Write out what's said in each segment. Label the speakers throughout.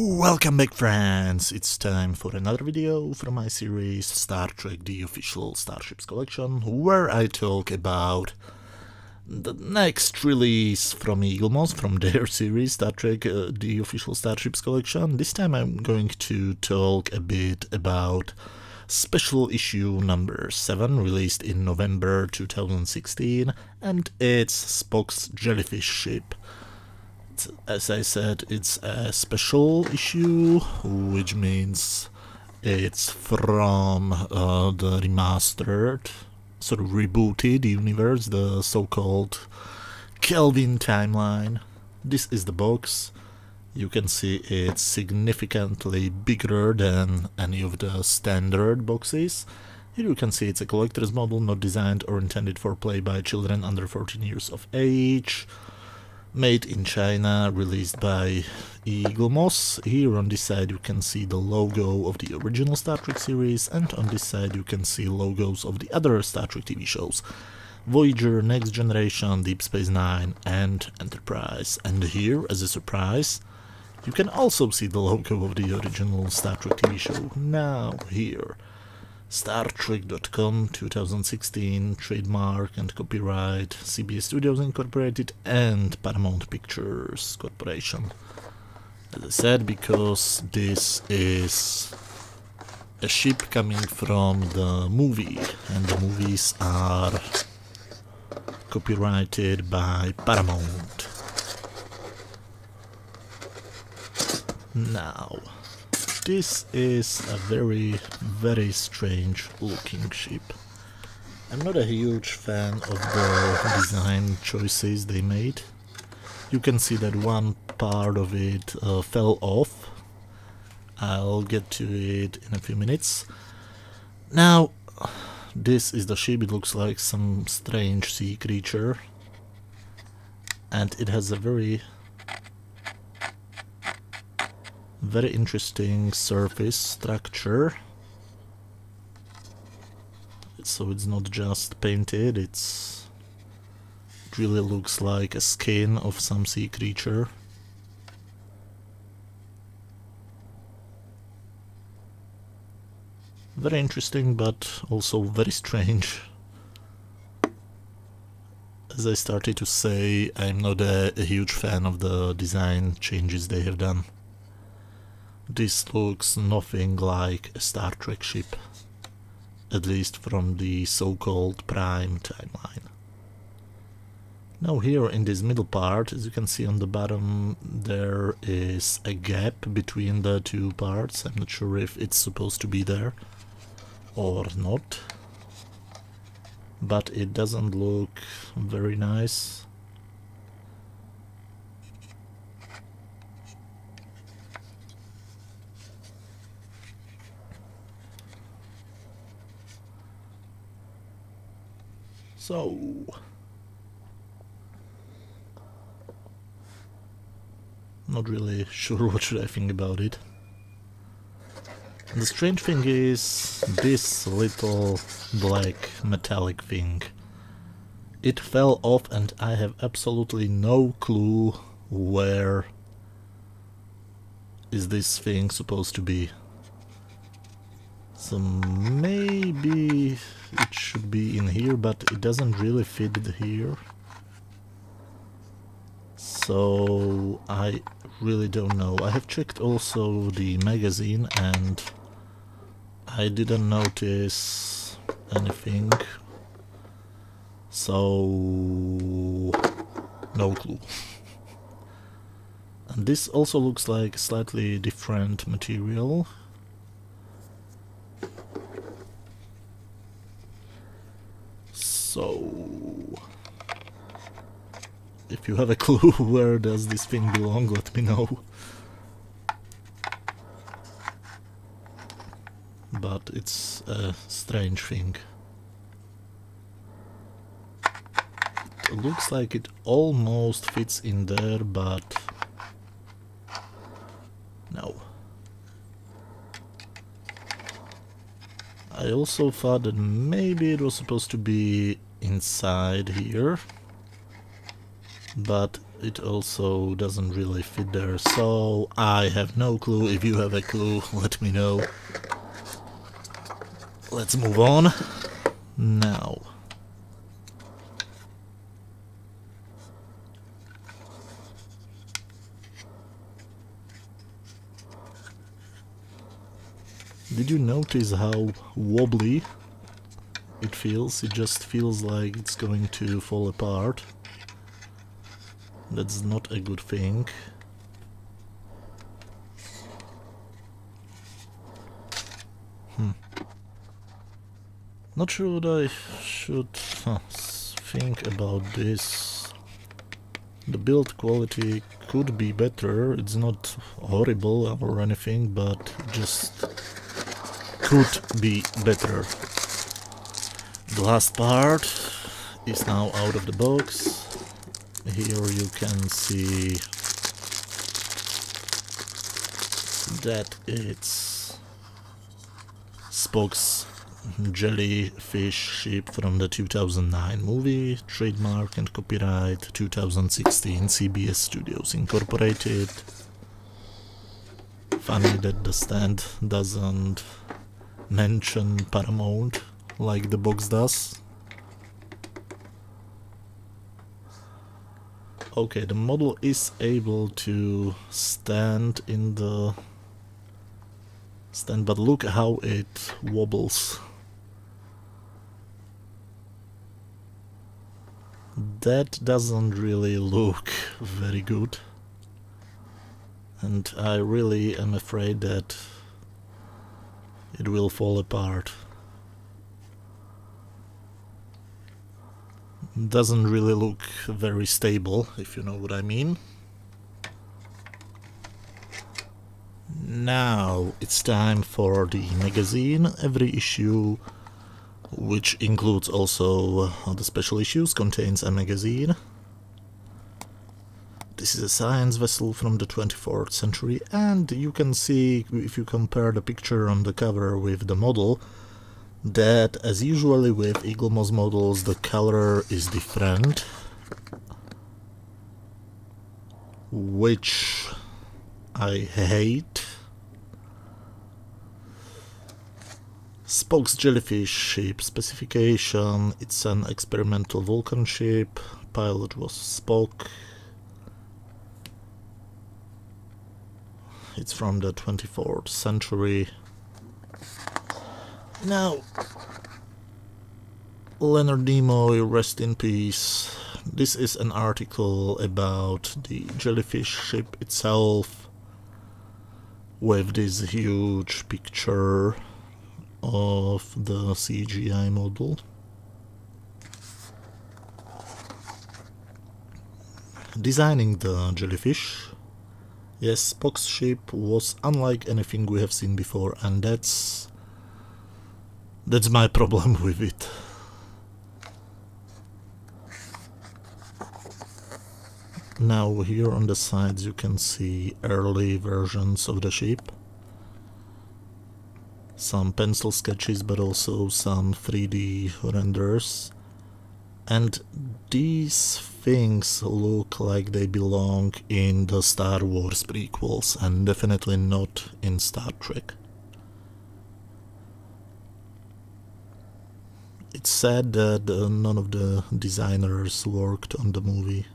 Speaker 1: Welcome back, friends! It's time for another video from my series Star Trek The Official Starships Collection, where I talk about the next release from Eaglemoss, from their series Star Trek The Official Starships Collection. This time I'm going to talk a bit about special issue number 7, released in November 2016, and it's Spock's Jellyfish ship. As I said, it's a special issue, which means it's from the remastered, sort of rebooted universe, the so-called Kelvin timeline. This is the box. You can see it's significantly bigger than any of the standard boxes. Here you can see it's a collector's model, not designed or intended for play by children under 14 years of age. Made in China, released by Eaglemoss. Here on this side you can see the logo of the original Star Trek series, and on this side you can see logos of the other Star Trek TV shows: Voyager, Next Generation, Deep Space Nine and Enterprise. And here, as a surprise, you can also see the logo of the original Star Trek TV show. Now here, StarTrek.com 2016, trademark and copyright CBS Studios Incorporated and Paramount Pictures Corporation. As I said, because this is a ship coming from the movie, and the movies are copyrighted by Paramount. Now, this is a very strange looking ship. I'm not a huge fan of the design choices they made. You can see that one part of it fell off. I'll get to it in a few minutes. Now, this is the ship. It looks like some strange sea creature, and it has a very interesting surface structure. So it's not just painted, it really looks like a skin of some sea creature. Very interesting, but also very strange. As I started to say, I'm not a huge fan of the design changes they have done. This looks nothing like a Star Trek ship, at least from the so-called Prime timeline. Now here in this middle part, as you can see on the bottom, there is a gap between the two parts. I'm not sure if it's supposed to be there or not, but it doesn't look very nice. So, not really sure what should I think about it. And the strange thing is this little black metallic thing. It fell off and I have absolutely no clue where is this thing supposed to be. So maybe it should be in here, but it doesn't really fit here. So I really don't know. I have checked also the magazine and I didn't notice anything. So no clue. And this also looks like a slightly different material. So, if you have a clue where does this thing belong, let me know. But it's a strange thing. It looks like it almost fits in there, but no. I also thought that maybe it was supposed to be inside here, but it also doesn't really fit there, so I have no clue. If you have a clue, let me know. Let's move on. Now, did you notice how wobbly it feels? It just feels like it's going to fall apart. That's not a good thing. Not sure what I should think about this. The build quality could be better. It's not horrible or anything, but just could be better. The last part is now out of the box. Here you can see that it's Spock's Jellyfish ship from the 2009 movie, trademark and copyright 2016 CBS Studios Incorporated. Funny that the stand doesn't mention Paramount like the box does. Okay, the model is able to stand in the stand, but look how it wobbles. That doesn't really look very good, and I really am afraid that it will fall apart. Doesn't really look very stable, if you know what I mean. Now it's time for the magazine. Every issue, which includes also the special issues, contains a magazine. This is a science vessel from the 24th century, and you can see, if you compare the picture on the cover with the model, that as usually with Eaglemoss models, the color is different, which I hate. Spock's Jellyfish ship specification: it's an experimental Vulcan ship, pilot was Spock. It's from the 24th century. Now, Leonard Nimoy, rest in peace. This is an article about the Jellyfish ship itself, with this huge picture of the CGI model. Designing the Jellyfish. Yes, Spock's ship was unlike anything we have seen before, and that's my problem with it. Now here on the sides you can see early versions of the ship. Some pencil sketches, but also some 3D renders. And these things look like they belong in the Star Wars prequels, and definitely not in Star Trek. It's sad that none of the designers worked on the movie.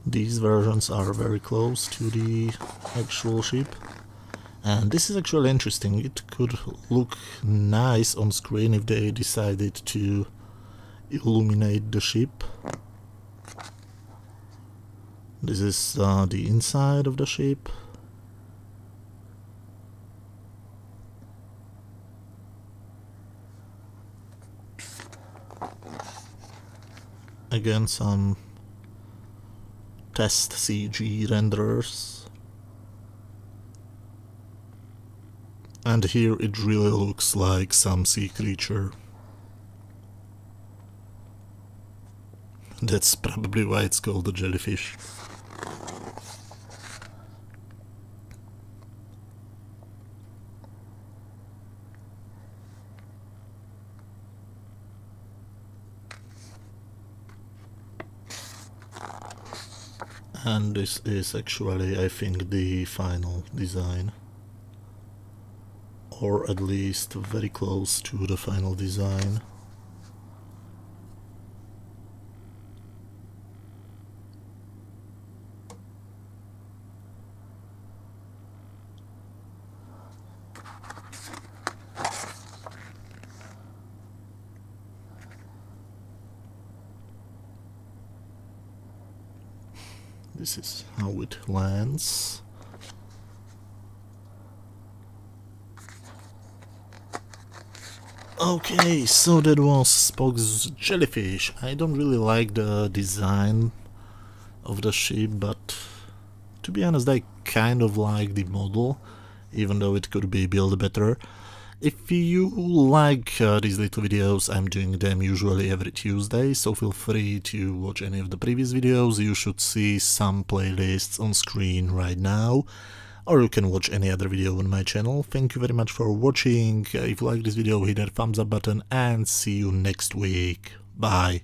Speaker 1: These versions are very close to the actual ship, and this is actually interesting. It could look nice on screen if they decided to illuminate the ship. This is the inside of the ship. Again, some test CG renders. And here it really looks like some sea creature. That's probably why it's called a jellyfish. And this is actually, I think, the final design, or at least very close to the final design. This is how it lands. Okay, so that was Spock's Jellyfish. I don't really like the design of the ship, but to be honest, I kind of like the model, even though it could be built better. If you like these little videos, I'm doing them usually every Tuesday, so feel free to watch any of the previous videos. You should see some playlists on screen right now, or you can watch any other video on my channel. Thank you very much for watching. If you like this video, hit that thumbs up button and see you next week. Bye.